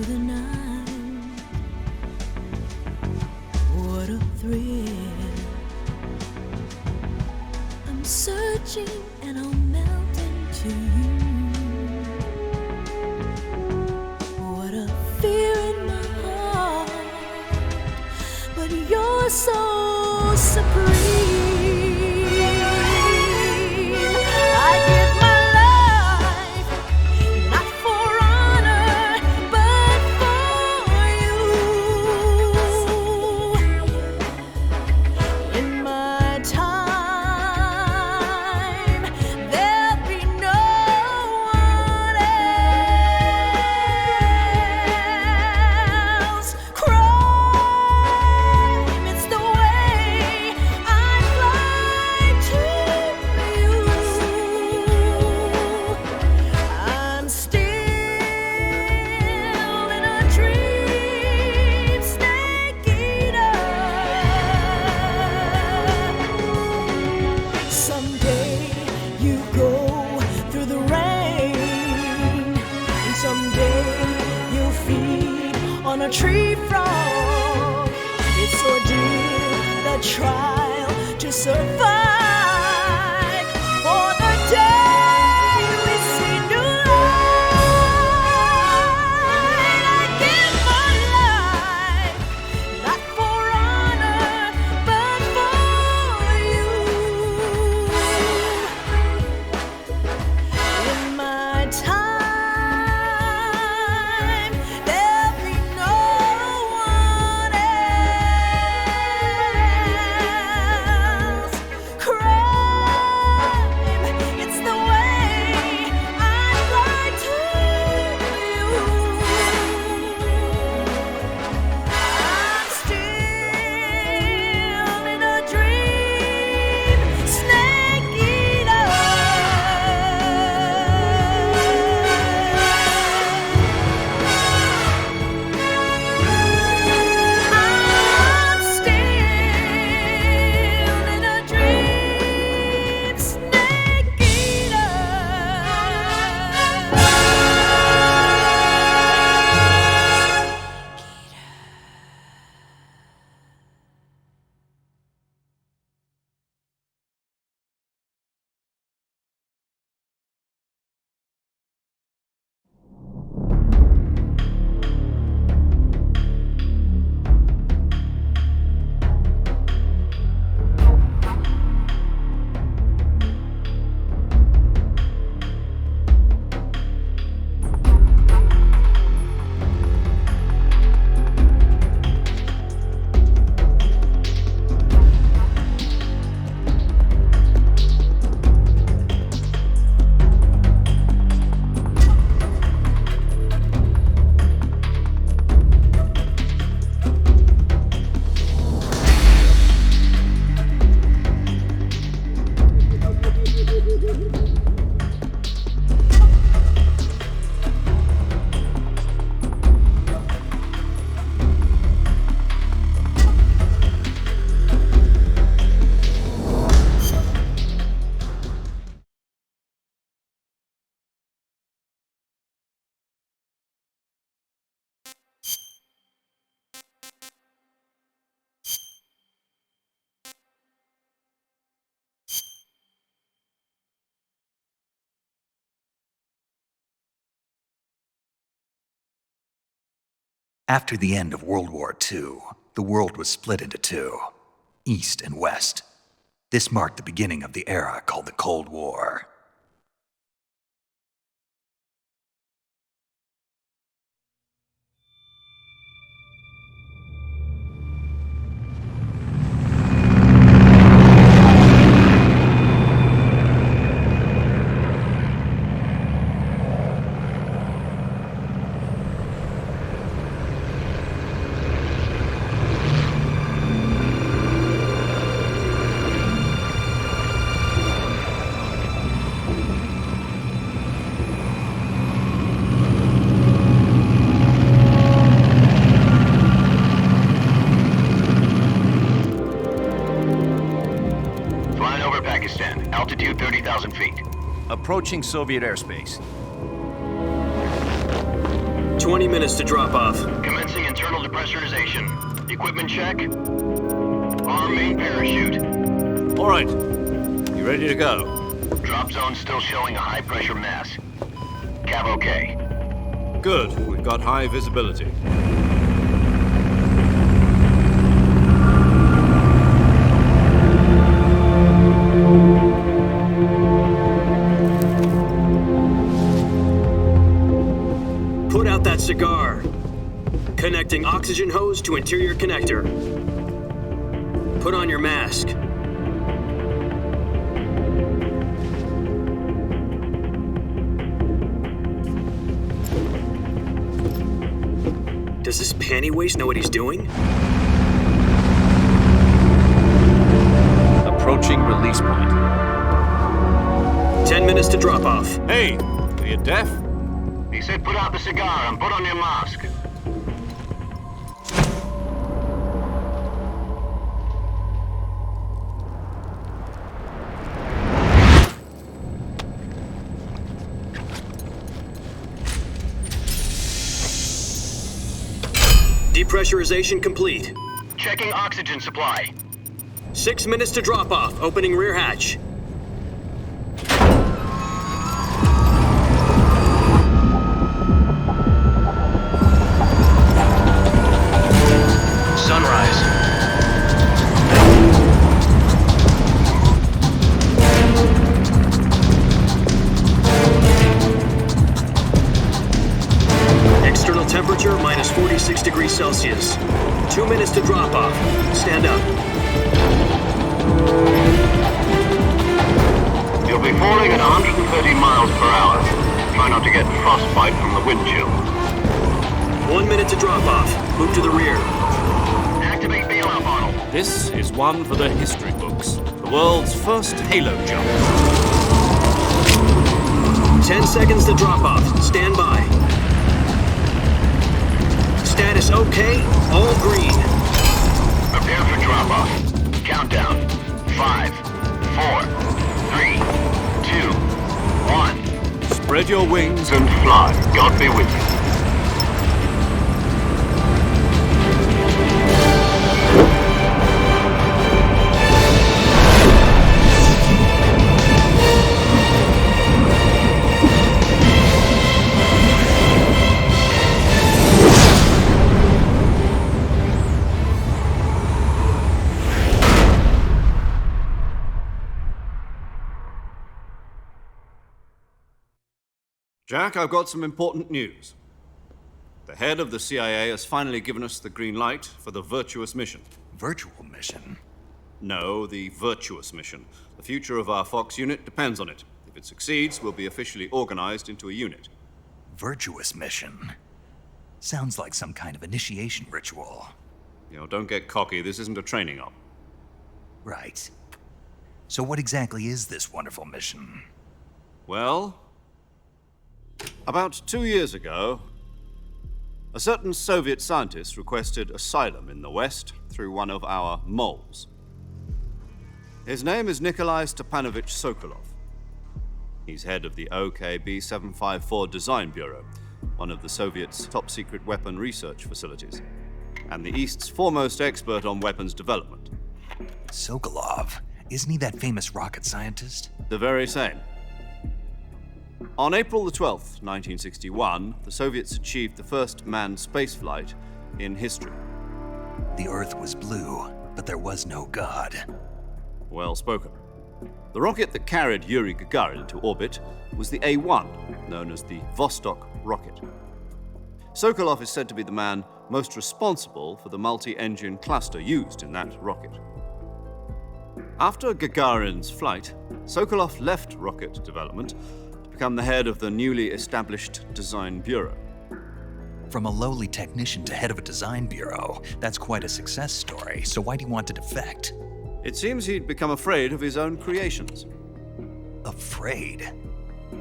the night. What a thrill. I'm searching and I'll melt into you. What a fear in my heart, but you're so supreme. I give my life, not for honor, but for you. In my time, there'll be no one else. Crime, it's the way I fly to you. I'm still in a dream, snake eater. Someday you go through the rain, and someday you'll feed on a tree frog. It's ordeal, the trial to survive. For the day we see new light, I give my life, not for honor, but for you. In my time, there'll be no one else. Crime, it's the way I fly to you. I'm still in a dream, snake eater. I'm still in a dream, snake eater. After the end of World War II, the world was split into two, East and West. This marked the beginning of the era called the Cold War. Altitude 30,000 feet. Approaching Soviet airspace. 20 minutes to drop off. Commencing internal depressurization. Equipment check. Arm main parachute. All right. You ready to go? Drop zone still showing a high pressure mass. Cav okay. Good. We've got high visibility. Put out that cigar. Connecting oxygen hose to interior connector. Put on your mask. Does this panty waste know what he's doing? Approaching release point. 10 minutes to drop off. Hey, are you deaf? He said put out the cigar and put on your mask. Depressurization complete. Checking oxygen supply. 6 minutes to drop off. Opening rear hatch. Sunrise. External temperature minus 46 degrees Celsius. 2 minutes to drop off. Stand up. You'll be falling at 130 miles per hour. Try not to get frostbite from the wind chill. 1 minute to drop off. Move to the rear. Activate bailout model. This is one for the history books. The world's first halo jump. 10 seconds to drop off. Stand by. Status okay. All green. Prepare for drop off. Countdown. 5, 4, 3, 2, 1. Spread your wings. And fly. God be with you. Jack, I've got some important news. The head of the CIA has finally given us the green light for the virtuous mission. Virtual mission? No, the virtuous mission. The future of our Fox unit depends on it. If it succeeds, we'll be officially organized into a unit. Virtuous mission? Sounds like some kind of initiation ritual. You know, don't get cocky. This isn't a training op. Right. So what exactly is this wonderful mission? Well, about 2 years ago, a certain Soviet scientist requested asylum in the West through one of our moles. His name is Nikolai Stepanovich Sokolov. He's head of the OKB 754 Design Bureau, one of the Soviets' top-secret weapon research facilities, and the East's foremost expert on weapons development. Sokolov? Isn't he that famous rocket scientist? The very same. On April the 12th, 1961, the Soviets achieved the first manned spaceflight in history. The Earth was blue, but there was no God. Well spoken. The rocket that carried Yuri Gagarin into orbit was the A-1, known as the Vostok rocket. Sokolov is said to be the man most responsible for the multi-engine cluster used in that rocket. After Gagarin's flight, Sokolov left rocket development to become the head of the newly established Design Bureau. From a lowly technician to head of a design bureau, that's quite a success story, so why do you want to defect? It seems he'd become afraid of his own creations. Afraid?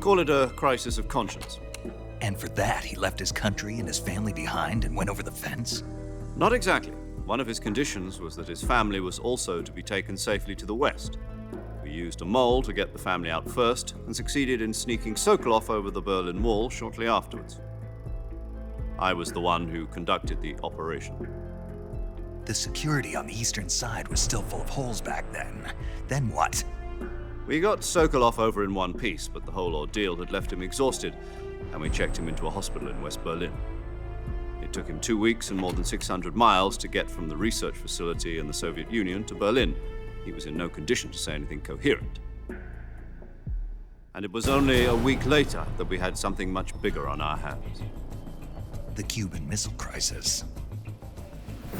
Call it a crisis of conscience. And for that, he left his country and his family behind and went over the fence? Not exactly. One of his conditions was that his family was also to be taken safely to the West. We used a mole to get the family out first and succeeded in sneaking Sokolov over the Berlin Wall shortly afterwards. I was the one who conducted the operation. The security on the eastern side was still full of holes back then. Then what? We got Sokolov over in one piece, but the whole ordeal had left him exhausted, and we checked him into a hospital in West Berlin. It took him 2 weeks and more than 600 miles to get from the research facility in the Soviet Union to Berlin. He was in no condition to say anything coherent. And it was only a week later that we had something much bigger on our hands. The Cuban Missile Crisis.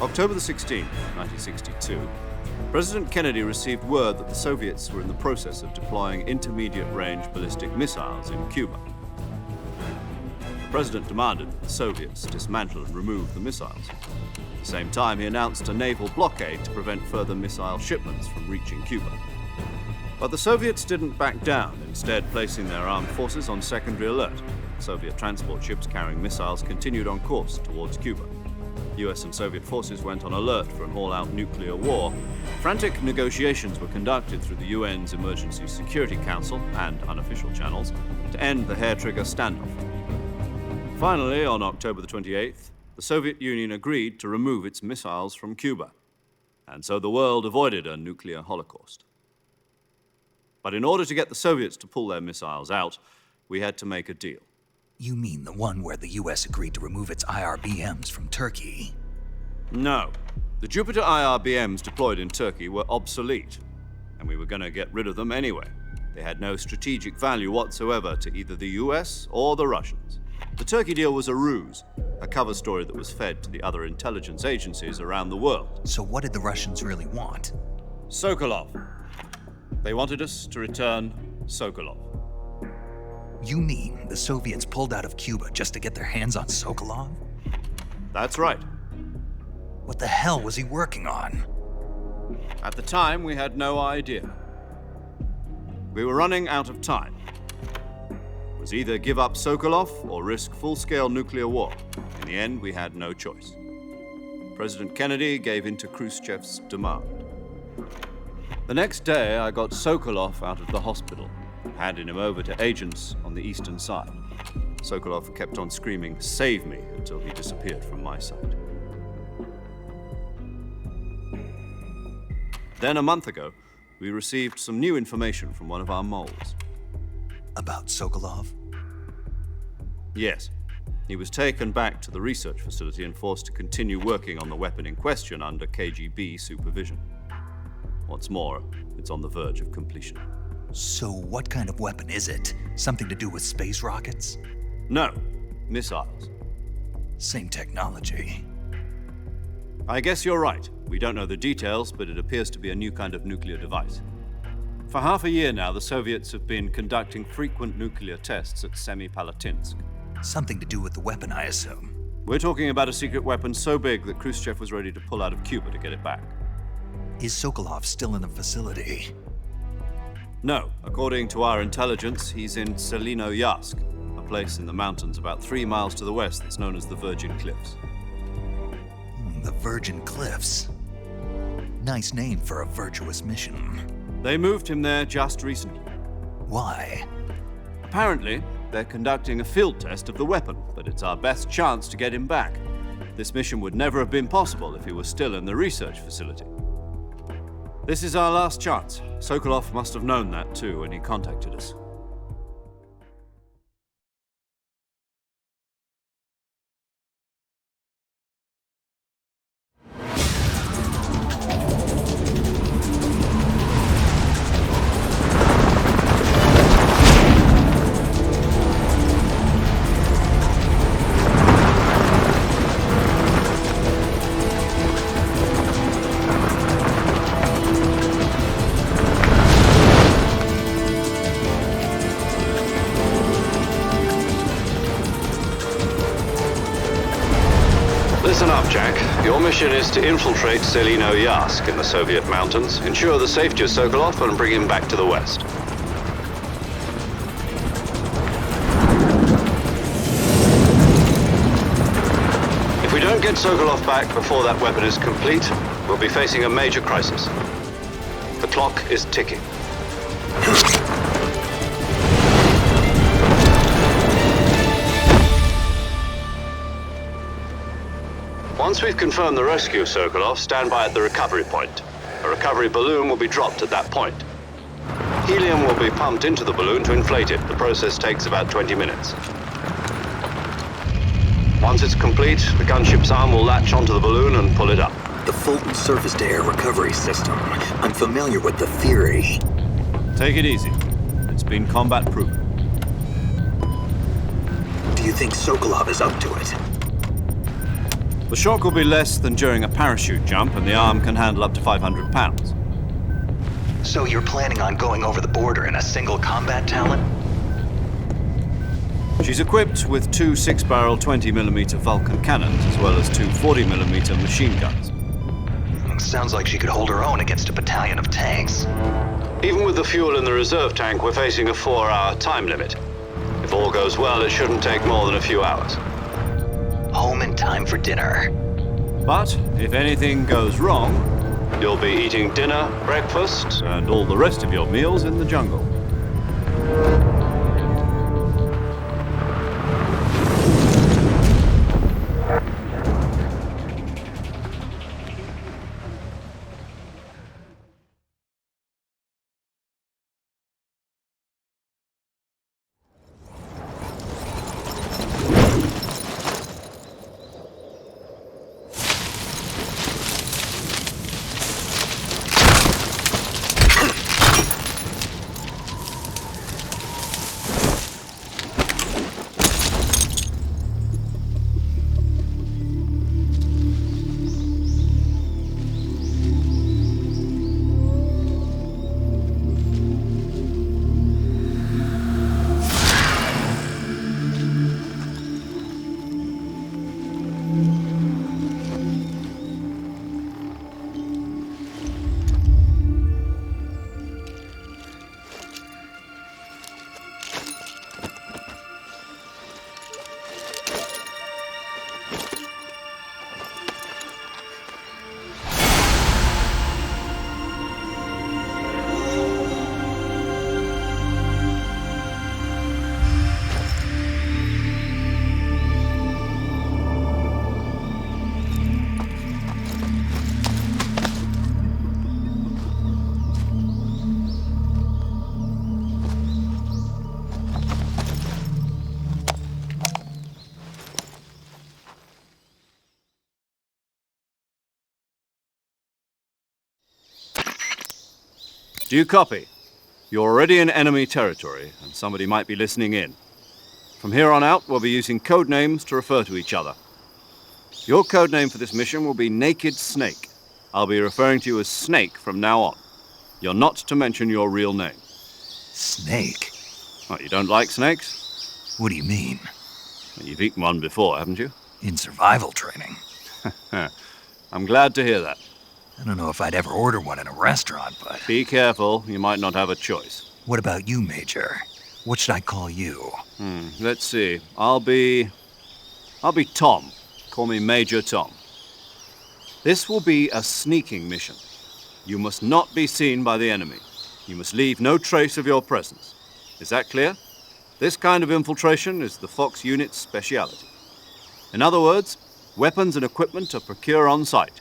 October the 16th, 1962, President Kennedy received word that the Soviets were in the process of deploying intermediate-range ballistic missiles in Cuba. The president demanded that the Soviets dismantle and remove the missiles. At the same time, he announced a naval blockade to prevent further missile shipments from reaching Cuba. But the Soviets didn't back down, instead placing their armed forces on secondary alert. Soviet transport ships carrying missiles continued on course towards Cuba. US and Soviet forces went on alert for an all-out nuclear war. Frantic negotiations were conducted through the UN's Emergency Security Council and unofficial channels to end the hair-trigger standoff. Finally, on October the 28th, the Soviet Union agreed to remove its missiles from Cuba. And so the world avoided a nuclear holocaust. But in order to get the Soviets to pull their missiles out, we had to make a deal. You mean the one where the US agreed to remove its IRBMs from Turkey? No. The Jupiter IRBMs deployed in Turkey were obsolete, and we were going to get rid of them anyway. They had no strategic value whatsoever to either the US or the Russians. The Turkey deal was a ruse, a cover story that was fed to the other intelligence agencies around the world. So what did the Russians really want? Sokolov. They wanted us to return Sokolov. You mean the Soviets pulled out of Cuba just to get their hands on Sokolov? That's right. What the hell was he working on? At the time, we had no idea. We were running out of time. It was either give up Sokolov or risk full-scale nuclear war. In the end, we had no choice. President Kennedy gave in to Khrushchev's demand. The next day, I got Sokolov out of the hospital, handing him over to agents on the eastern side. Sokolov kept on screaming, "Save me," until he disappeared from my sight. Then a month ago, we received some new information from one of our moles. About Sokolov? Yes. He was taken back to the research facility and forced to continue working on the weapon in question under KGB supervision. What's more, it's on the verge of completion. So what kind of weapon is it? Something to do with space rockets? No, missiles. Same technology. I guess you're right. We don't know the details, but it appears to be a new kind of nuclear device. For half a year now, the Soviets have been conducting frequent nuclear tests at Semipalatinsk. Something to do with the weapon, I assume. We're talking about a secret weapon so big that Khrushchev was ready to pull out of Cuba to get it back. Is Sokolov still in the facility? No, according to our intelligence, he's in Selino-Yarsk, a place in the mountains about 3 miles to the west that's known as the Virgin Cliffs. The Virgin Cliffs. Nice name for a virtuous mission. They moved him there just recently. Why? Apparently, they're conducting a field test of the weapon, but it's our best chance to get him back. This mission would never have been possible if he was still in the research facility. This is our last chance. Sokolov must have known that too when he contacted us. Listen up, Jack. Your mission is to infiltrate Selino-Yarsk in the Soviet mountains, ensure the safety of Sokolov, and bring him back to the west. If we don't get Sokolov back before that weapon is complete, we'll be facing a major crisis. The clock is ticking. Once we've confirmed the rescue, Sokolov, stand by at the recovery point. A recovery balloon will be dropped at that point. Helium will be pumped into the balloon to inflate it. The process takes about 20 minutes. Once it's complete, the gunship's arm will latch onto the balloon and pull it up. The Fulton surface-to-air recovery system. I'm familiar with the theory. Take it easy. It's been combat-proven. Do you think Sokolov is up to it? The shock will be less than during a parachute jump, and the arm can handle up to 500 pounds. So you're planning on going over the border in a single combat talent? She's equipped with two 6-barrel 20mm Vulcan cannons, as well as two 40mm machine guns. Sounds like she could hold her own against a battalion of tanks. Even with the fuel in the reserve tank, we're facing a 4-hour time limit. If all goes well, it shouldn't take more than a few hours. Home in time for dinner. But if anything goes wrong, You'll be eating dinner, breakfast, and all the rest of your meals in the jungle. Do you copy? You're already in enemy territory, and somebody might be listening in. From here on out, we'll be using code names to refer to each other. Your code name for this mission will be Naked Snake. I'll be referring to you as Snake from now on. You're not to mention your real name. Snake? What, you don't like snakes? What do you mean? You've eaten one before, haven't you? In survival training. I'm glad to hear that. I don't know if I'd ever order one in a restaurant, but... Be careful, you might not have a choice. What about you, Major? What should I call you? Let's see. I'll be Tom. Call me Major Tom. This will be a sneaking mission. You must not be seen by the enemy. You must leave no trace of your presence. Is that clear? This kind of infiltration is the Fox unit's speciality. In other words, weapons and equipment are procured on site.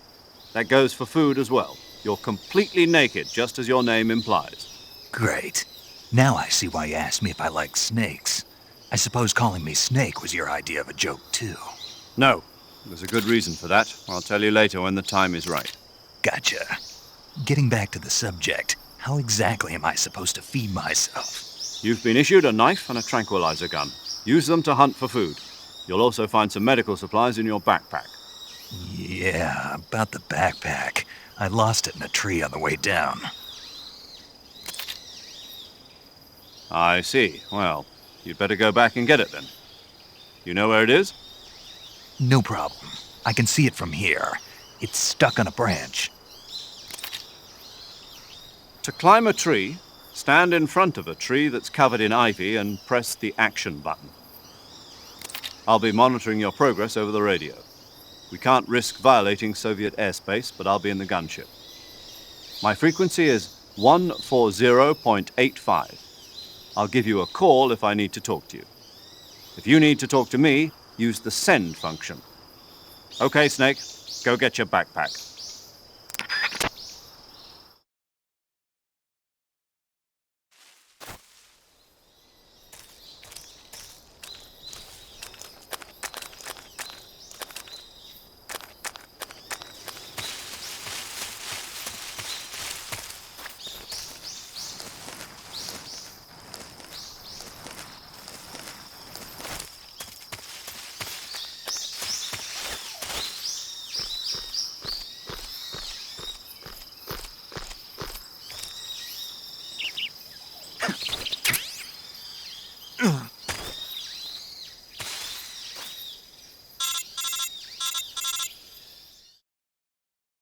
That goes for food as well. You're completely naked, just as your name implies. Great. Now I see why you asked me if I like snakes. I suppose calling me Snake was your idea of a joke, too. No, there's a good reason for that. I'll tell you later when the time is right. Gotcha. Getting back to the subject, how exactly am I supposed to feed myself? You've been issued a knife and a tranquilizer gun. Use them to hunt for food. You'll also find some medical supplies in your backpack. Yeah, about the backpack. I lost it in a tree on the way down. I see. Well, you'd better go back and get it then. You know where it is? No problem. I can see it from here. It's stuck on a branch. To climb a tree, stand in front of a tree that's covered in ivy and press the action button. I'll be monitoring your progress over the radio. We can't risk violating Soviet airspace, but I'll be in the gunship. My frequency is 140.85. I'll give you a call if I need to talk to you. If you need to talk to me, use the send function. Okay, Snake. Go get your backpack.